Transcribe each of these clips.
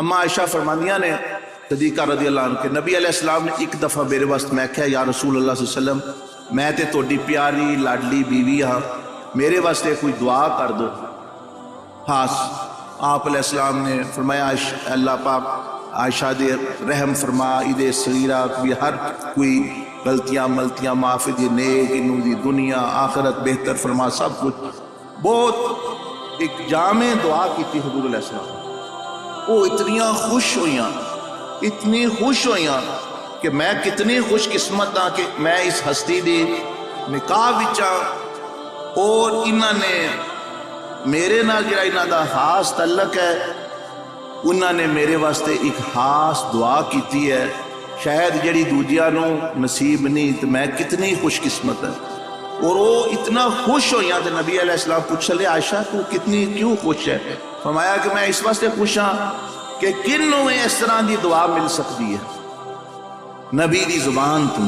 اما عائشہ فرماندیاں نے صدیقہ رضی اللہ عنہ کہ نبی علیہ السلام نے ایک دفعہ میرے واسطے میں کہا یا رسول اللہ صلی اللہ علیہ وسلم میں تے تھوڑی پیاری لاڈلی بیوی ہاں، میرے واسطے کوئی دعا کر دو۔ ہاں آپ علیہ السلام نے فرمایا اللہ پاک عائشہ دے رحم فرما ادے صغیرہ بھی ہر کوئی غلطیاں ملتیاں معافی دی نیک انہوں دی دنیا آخرت بہتر فرما سب کچھ۔ بہت ایک جامع دعا کی تھی حضور علیہ السلام، وہ اتنیاں خوش ہویاں، اتنی خوش ہویاں کہ میں کتنی خوش قسمت ہاں کہ میں اس ہستی دی نکاح وچاں اور انہاں نے میرے نال جڑا انہاں دا خاص تعلق ہے انہاں نے میرے واسطے ایک خاص دعا کیتی ہے، شاید جڑی دوجیاں نو نصیب نہیں، تو میں کتنی خوش قسمت ہے۔ اور وہ اتنا خوش ہویاں تو نبی علیہ السلام پوچھ لے عائشہ تو کتنی کیوں خوش ہے؟ فرمایا کہ میں اس واسطے خوش ہاں کہ کنوں میں اس طرح دی دعا مل سکتی ہے نبی دی زبان تو۔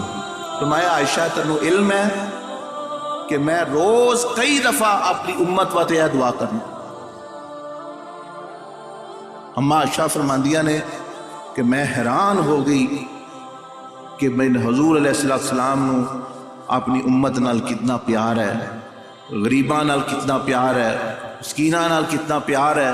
فرمایا عائشہ تنو علم ہے کہ میں روز کئی دفعہ اپنی امت واسطے یہ دعا کرنا۔ اما عائشہ فرماندیاں نے کہ میں حیران ہو گئی کہ میں حضور علیہ السلام نو اپنی امت نال کتنا پیار ہے، غریباں نال کتنا پیار ہے، مسکیناں نال کتنا پیار ہے۔